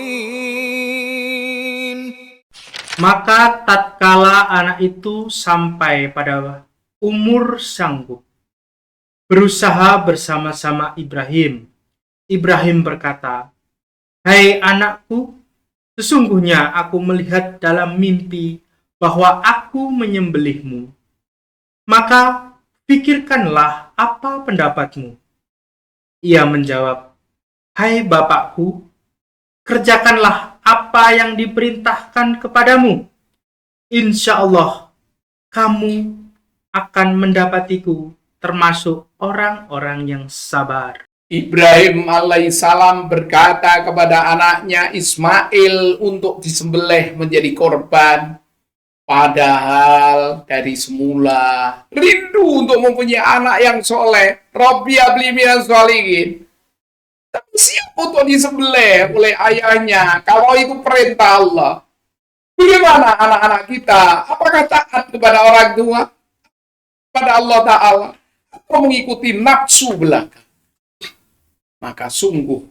Maka tatkala anak itu sampai pada umur sanggup, berusaha bersama-sama Ibrahim. Ibrahim berkata, "Hai anakku, sesungguhnya aku melihat dalam mimpi bahwa aku menyembelihmu. Maka pikirkanlah apa pendapatmu." Ia menjawab, "Hai bapakku, kerjakanlah apa yang diperintahkan kepadamu. Insya Allah, kamu akan mendapatiku termasuk orang-orang yang sabar." Ibrahim alaihissalam berkata kepada anaknya Ismail untuk disembelih menjadi korban. Padahal dari semula rindu untuk mempunyai anak yang soleh. Rabbi habli minas sholihin. Tapi siap untuk disembelih oleh ayahnya kalau itu perintah Allah. Bagaimana anak-anak kita? Apakah taat kepada orang tua? Kepada Allah Ta'ala? Atau mengikuti nafsu belaka? Maka sungguh,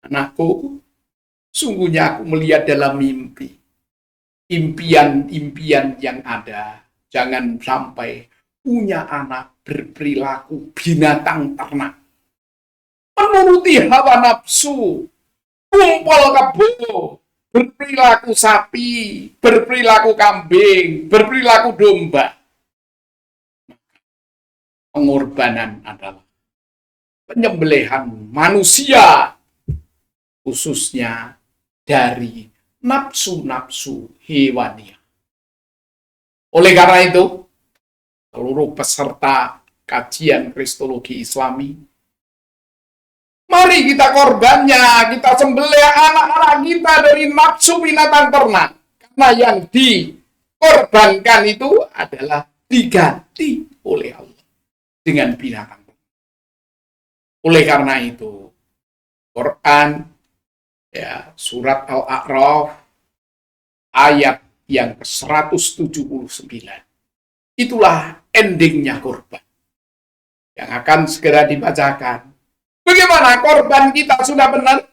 anakku, sungguhnya aku melihat dalam mimpi. Impian-impian yang ada. Jangan sampai punya anak berperilaku binatang ternak. Menuruti hawa nafsu. Kumpul kebo. Berperilaku sapi. Berperilaku kambing. Berperilaku domba. Pengorbanan adalah penyembelihan manusia. Khususnya dari nafsu-nafsu hewani. Oleh karena itu, seluruh peserta kajian Kristologi Islami, mari kita korbannya, kita sembelih anak-anak kita dari nafsu binatang ternak. Karena yang dikorbankan itu adalah diganti oleh Allah dengan binatang ternak. Oleh karena itu, Quran surat Al-A'raf ayat yang ke-179. Itulah endingnya korban yang akan segera dibacakan. Bagaimana korban kita sudah benar?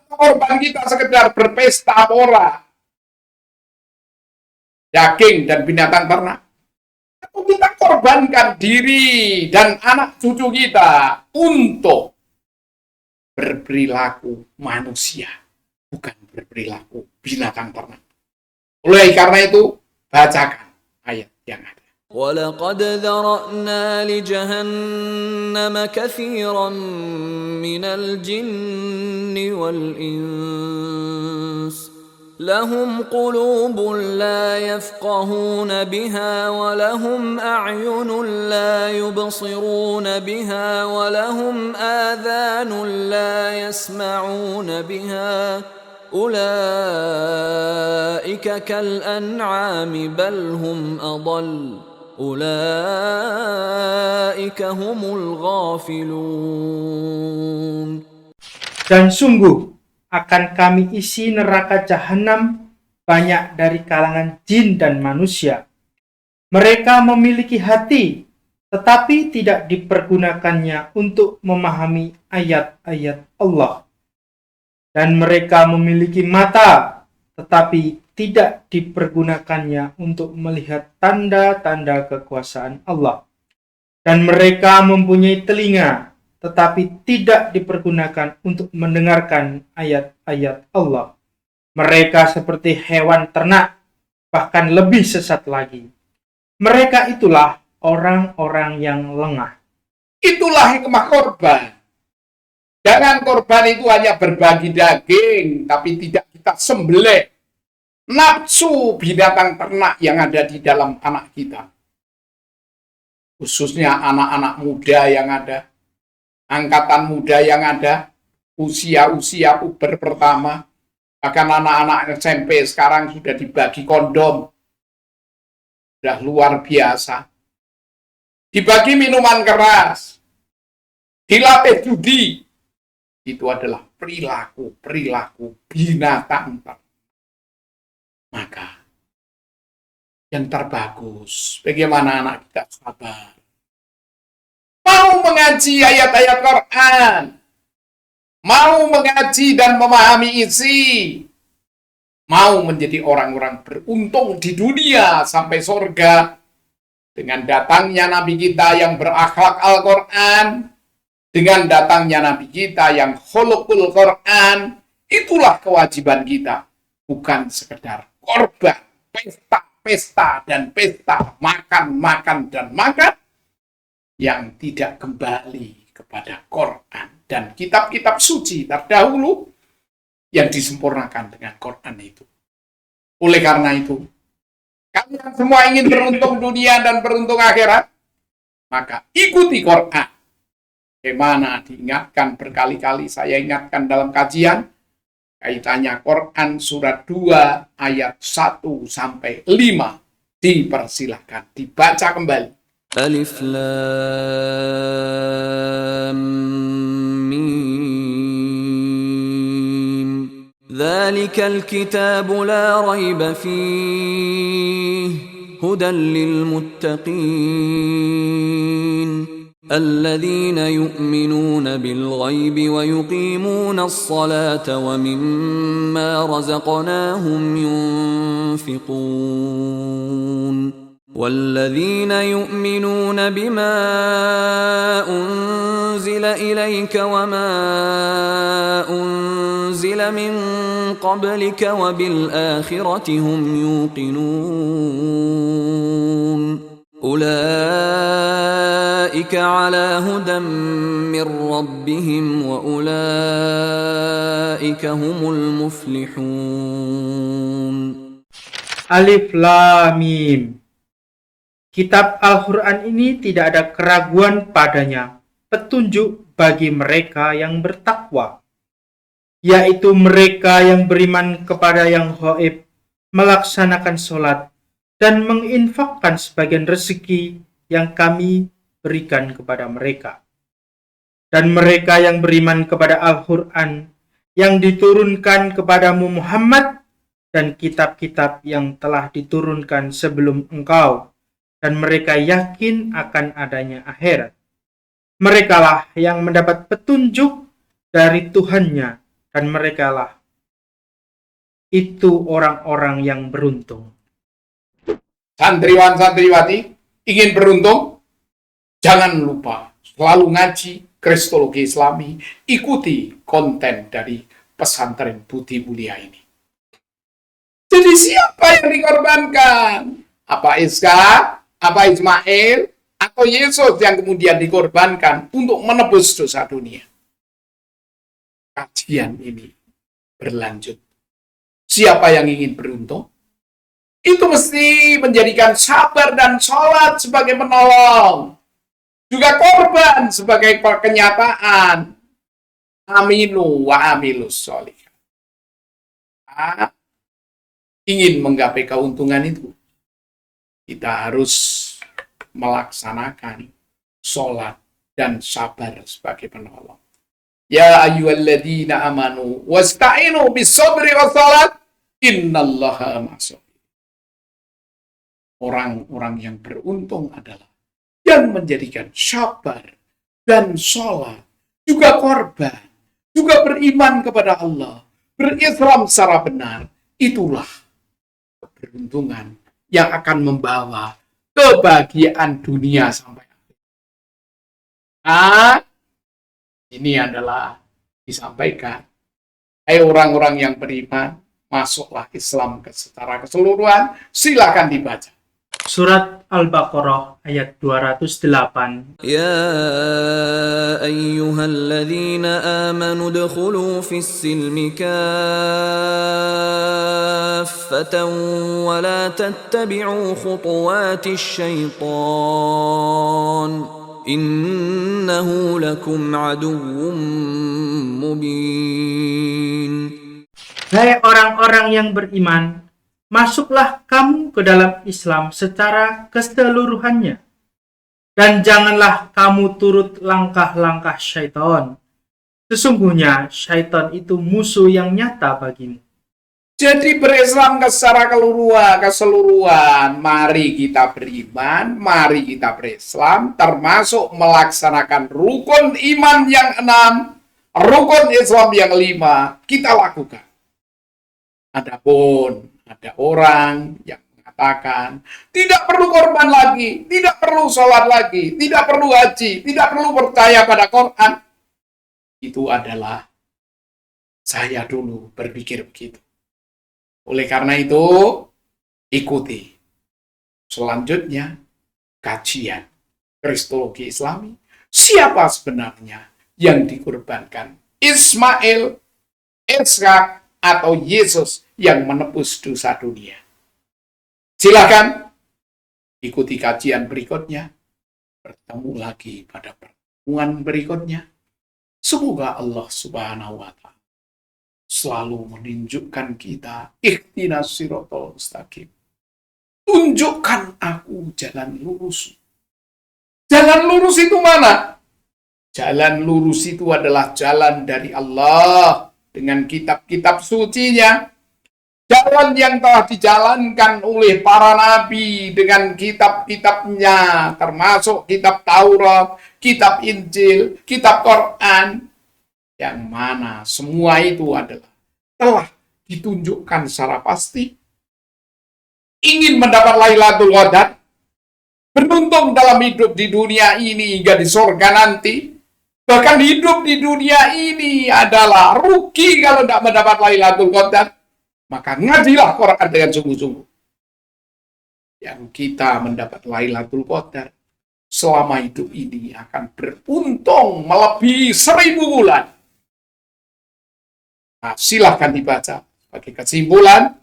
Korban kita sekedar berpesta pora, daging dan binatang ternak? Atau kita korbankan diri dan anak cucu kita untuk berperilaku manusia, bukan berperilaku binatang ternak. Oleh karena itu, bacakan ayat yang ada. وَلَقَدْ ذَرَأْنَا لِجَهَنَّمَ كَثِيرًا مِنَ الْجِنِّ وَالْإِنسِ لَهُمْ قُلُوبٌ لَا يَفْقَهُونَ بِهَا وَلَهُمْ أَعْيُنٌ لَا يُبْصِرُونَ بِهَا وَلَهُمْ آذَانٌ لَا يَسْمَعُونَ بِهَا أُولَئِكَ كَالْأَنْعَامِ بَلْ هُمْ أَضَلُّ أُولَئِكَ هُمُ الْغَافِلُونَ. Dan sungguh akan kami isi neraka jahanam banyak dari kalangan jin dan manusia. Mereka memiliki hati, tetapi tidak dipergunakannya untuk memahami ayat-ayat Allah. Dan mereka memiliki mata, tetapi tidak dipergunakannya untuk melihat tanda-tanda kekuasaan Allah. Dan mereka mempunyai telinga, tetapi tidak dipergunakan untuk mendengarkan ayat-ayat Allah. Mereka seperti hewan ternak, bahkan lebih sesat lagi. Mereka itulah orang-orang yang lengah. Itulah hikmah korban. Jangan korban itu hanya berbagi daging, tapi tidak kita sembelih nafsu binatang ternak yang ada di dalam anak kita. khususnya anak-anak muda yang ada, angkatan muda yang ada, usia-usia puber pertama, bahkan anak-anak SMP sekarang sudah dibagi kondom, sudah luar biasa. Dibagi minuman keras, dilatih judi, itu adalah perilaku binatang. Maka yang terbagus, bagaimana anak kita sabar, mau mengaji ayat-ayat Quran, mau mengaji dan memahami isi, mau menjadi orang-orang beruntung di dunia sampai surga, dengan datangnya Nabi kita yang berakhlak Al-Quran, dengan datangnya Nabi kita yang khuluqul Quran, itulah kewajiban kita, bukan sekedar korban, pesta dan pesta, makan dan makan, yang tidak kembali kepada Quran dan kitab-kitab suci terdahulu yang disempurnakan dengan Quran itu. Oleh karena itu, kalian semua ingin beruntung dunia dan beruntung akhirat, maka ikuti Quran. Bagaimana diingatkan berkali-kali, saya ingatkan dalam kajian, kaitannya Quran surat 2 ayat 1 sampai 5. Dipersilahkan dibaca kembali. Alif Lam Mim. Dzalikal kitabu la raiba fihi hudan lil muttaqin. الذين يؤمنون بالغيب ويقيمون الصلاة ومما رزقناهم ينفقون والذين يؤمنون بما أنزل إليك وما أنزل من قبلك وبالآخرة هم يوقنون أولئك على هدى من ربهم وأولئك هم المفلحون. Alif Lam Mim. Kitab Al-Quran ini tidak ada keraguan padanya, petunjuk bagi mereka yang bertakwa, yaitu mereka yang beriman kepada yang gaib, melaksanakan sholat, dan menginfakkan sebagian rezeki yang kami berikan kepada mereka. Dan mereka yang beriman kepada Al-Quran yang diturunkan kepadamu Muhammad dan kitab-kitab yang telah diturunkan sebelum engkau, dan mereka yakin akan adanya akhirat. Merekalah yang mendapat petunjuk dari Tuhannya, dan merekalah itu orang-orang yang beruntung. Santriwan-santriwati ingin beruntung? Jangan lupa selalu ngaji Kristologi Islami, ikuti konten dari pesantren Budi Mulia ini. Jadi siapa yang dikorbankan? Apa Iska, apa Ismail, atau Yesus yang kemudian dikorbankan untuk menebus dosa dunia? Kajian ini berlanjut. Siapa yang ingin beruntung? Itu mesti menjadikan sabar dan sholat sebagai penolong. Juga korban sebagai kenyataan. Aminu wa amilus sholihat. Ingin menggapai keuntungan itu, kita harus melaksanakan sholat dan sabar sebagai penolong. Ya ayyuhalladzina amanu wasta'inu bis-sabri was-salat innallaha ma'as-sabirin. Orang-orang yang beruntung adalah yang menjadikan sabar dan sholat, juga korban, juga beriman kepada Allah, berislam secara benar. Itulah keberuntungan yang akan membawa kebahagiaan dunia sampai akhir. Ini adalah disampaikan, hai orang-orang yang beriman, masuklah Islam secara keseluruhan. Silakan dibaca. Surat Al-Baqarah ayat 208. يا أيها الذين آمنوا ادخلوا في السلم كافة ولا تتبعوا خطوات الشيطان إنه لكم عدو مبين. Hai orang-orang yang beriman, masuklah kamu ke dalam Islam secara keseluruhannya. Dan janganlah kamu turut langkah-langkah syaitan. Sesungguhnya syaitan itu musuh yang nyata bagimu. Jadi berislam secara keseluruhan. Mari kita beriman, mari kita berislam, termasuk melaksanakan rukun iman yang 6, rukun Islam yang 5, kita lakukan. Adapun ada orang yang mengatakan tidak perlu korban lagi, tidak perlu sholat lagi, tidak perlu haji, tidak perlu percaya pada Quran. Itu adalah saya dulu berpikir begitu. Oleh karena itu, ikuti selanjutnya kajian Kristologi Islami. Siapa sebenarnya yang dikorbankan? Ismail, Ishak, atau Yesus yang menebus dosa dunia? Silakan ikuti kajian berikutnya. Bertemu lagi pada pertemuan berikutnya. Semoga Allah Subhanahu wa Ta'ala selalu menunjukkan kita ihdinas siratal mustaqim. Tunjukkan aku jalan lurus. Jalan lurus itu mana? Jalan lurus itu adalah jalan dari Allah dengan kitab-kitab sucinya. Jalan yang telah dijalankan oleh para nabi dengan kitab-kitabnya, termasuk kitab Taurat, kitab Injil, kitab Quran, yang mana semua itu adalah telah ditunjukkan secara pasti. Ingin mendapat Lailatul Qadar, beruntung dalam hidup di dunia ini hingga di surga nanti. Bahkan hidup di dunia ini adalah rugi kalau tidak mendapat Lailatul Qadar. Maka ngajilah Quran dengan sungguh-sungguh. Yang kita mendapat Lailatul Qadar selama hidup ini akan beruntung melebihi 1000 bulan. Nah, silahkan dibaca sebagai kesimpulan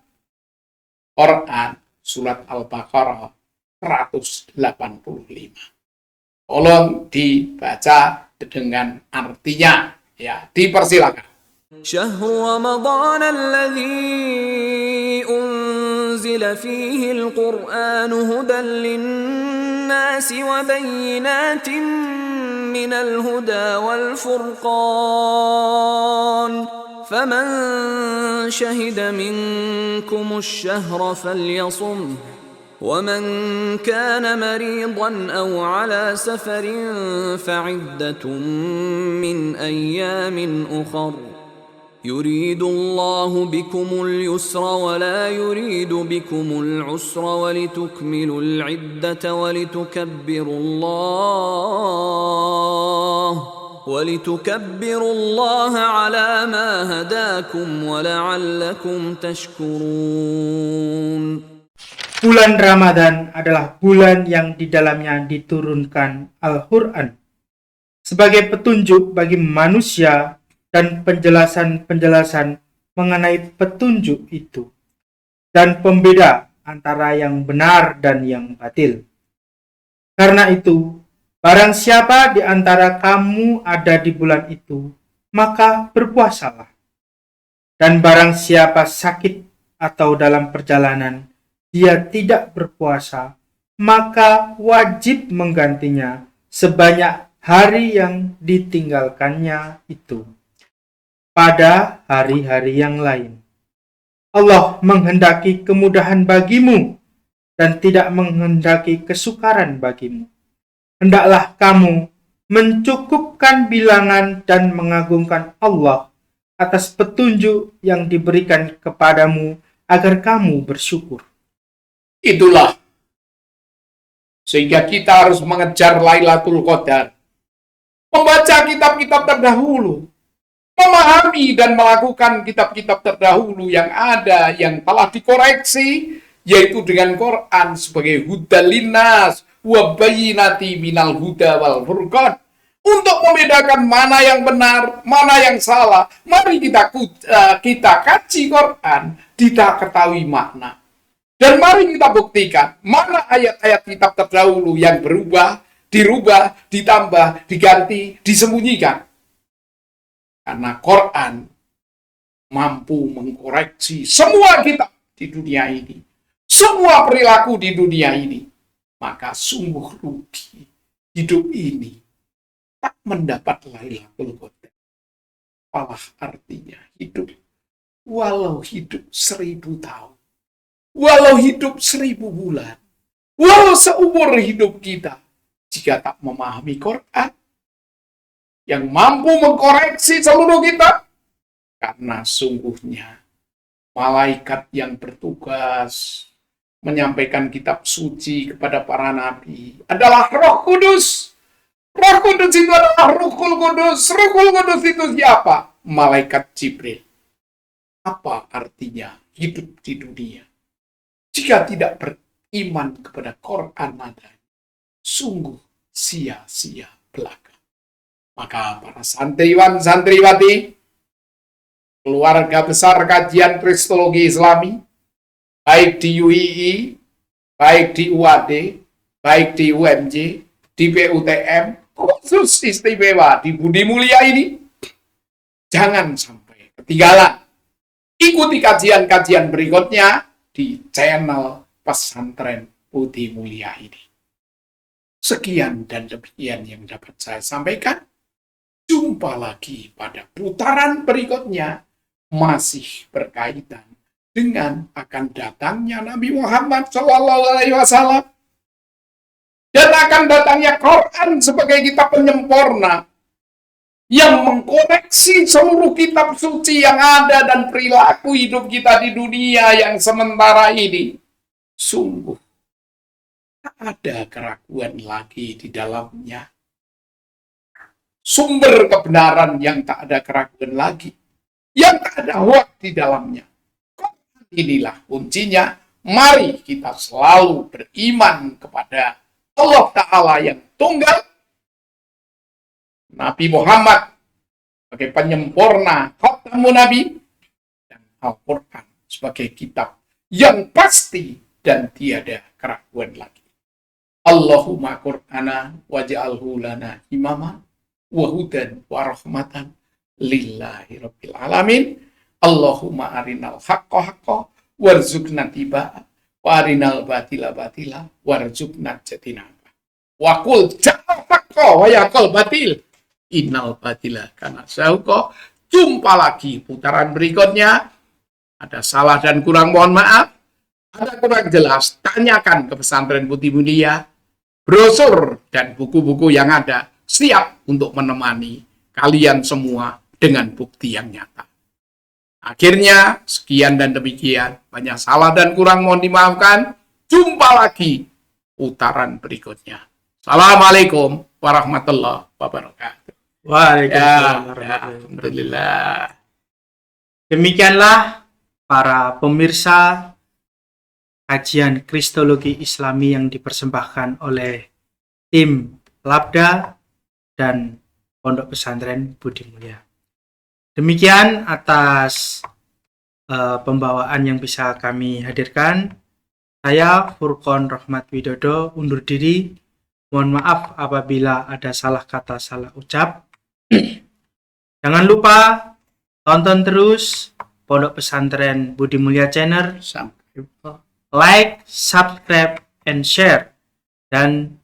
Quran surat Al-Baqarah 185. Tolong dibaca dengan artinya, ya, dipersilakan. شهر رمضان الذي أنزل فيه القرآن هدى للناس وبينات من الهدى والفرقان فمن شهد منكم الشهر فليصمه ومن كان مريضا أو على سفر فعدة من أيام أخر يريد الله بكم اليسر ولا يريد بكم العسر ولتكملوا العدة ولتكبروا الله على ما هداكم ولعلكم تشكرون. Bulan Ramadan adalah bulan yang di dalamnya diturunkan Al-Quran sebagai petunjuk bagi manusia dan penjelasan-penjelasan mengenai petunjuk itu, dan pembeda antara yang benar dan yang batil. Karena itu, barang siapa di antara kamu ada di bulan itu, maka berpuasalah. Dan barang siapa sakit atau dalam perjalanan, dia tidak berpuasa, maka wajib menggantinya sebanyak hari yang ditinggalkannya itu pada hari-hari yang lain. Allah menghendaki kemudahan bagimu dan tidak menghendaki kesukaran bagimu. Hendaklah kamu mencukupkan bilangan dan mengagungkan Allah atas petunjuk yang diberikan kepadamu agar kamu bersyukur. Itulah sehingga kita harus mengejar Lailatul Qadar, membaca kitab-kitab terdahulu, memahami dan melakukan kitab-kitab terdahulu yang ada, yang telah dikoreksi, yaitu dengan Quran sebagai hudal linnas wa bayyinati minal huda wal furqan. Untuk membedakan mana yang benar, mana yang salah, mari kita kaji Quran, kita ketahui makna. Dan mari kita buktikan mana ayat-ayat kitab terdahulu yang berubah, dirubah, ditambah, diganti, disembunyikan. Karena Quran mampu mengkoreksi semua kitab di dunia ini, semua perilaku di dunia ini. Maka sungguh rugi hidup ini tak mendapat Lailatul Qadar. Apalah artinya hidup, walau hidup 1000 tahun, walau hidup 1000 bulan, walau seumur hidup kita, jika tak memahami Quran yang mampu mengkoreksi seluruh kita. Karena sungguhnya malaikat yang bertugas menyampaikan kitab suci kepada para nabi adalah Roh Kudus. Roh Kudus itu adalah Ruhul Kudus. Ruhul Kudus itu siapa? Malaikat Jibril. Apa artinya hidup di dunia jika tidak beriman kepada Quran adanya? Sungguh sia-sia belaka. Maka para santriwan santriwati, keluarga besar kajian Kristologi Islami, baik di UII, baik di UAD, baik di UMJ, di PUTM, khusus istimewa di Budi Mulia ini, jangan sampai ketinggalan. Ikuti kajian-kajian berikutnya di channel Pesantren Budi Mulia ini. Sekian dan demikian yang dapat saya sampaikan. Jumpa lagi pada putaran berikutnya, masih berkaitan dengan akan datangnya Nabi Muhammad SAW dan akan datangnya Quran sebagai kitab penyempurna yang mengkoreksi seluruh kitab suci yang ada dan perilaku hidup kita di dunia yang sementara ini. Sungguh tak ada keraguan lagi di dalamnya. Sumber kebenaran yang tak ada keraguan lagi, yang tak ada hoak di dalamnya. Inilah kuncinya. Mari kita selalu beriman kepada Allah Ta'ala yang tunggal, Nabi Muhammad sebagai penyempurna khatamun Nabi, dan Al-Quran sebagai kitab yang pasti dan tiada keraguan lagi. Allahumma Qur'ana waj'alhu lana imama wa hudan wa rahmatan lillahi rabbil alamin. Allahumma arinal haqqa haqqa warzuqna tiba'a wa arinal batila batila warzuqna jatinaba. Wa qul ja'al haqqa wa yaqul batil innal batila kana sauqa. Jumpa lagi putaran berikutnya. Ada salah dan kurang mohon maaf. Ada kurang jelas, tanyakan ke Pesantren Budi Mulia. Brosur dan buku-buku yang ada siap untuk menemani kalian semua dengan bukti yang nyata. Akhirnya, sekian dan demikian. Banyak salah dan kurang mohon dimaafkan. Jumpa lagi putaran berikutnya. Assalamualaikum warahmatullahi wabarakatuh. Waalaikumsalam Ya, warahmatullahi wabarakatuh. alhamdulillah. Demikianlah para pemirsa kajian Kristologi Islami yang dipersembahkan oleh tim Labda dan Pondok Pesantren Budi Mulia. Demikian atas pembawaan yang bisa kami hadirkan. Saya Furqon Rahmat Widodo undur diri. Mohon maaf apabila ada salah kata, salah ucap. Jangan lupa tonton terus Pondok Pesantren Budi Mulia Channel. Like, subscribe, and share. Dan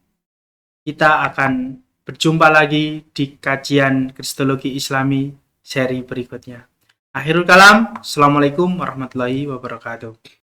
kita akan berjumpa lagi di kajian Kristologi Islami seri berikutnya. Akhirul kalam, Assalamualaikum warahmatullahi wabarakatuh.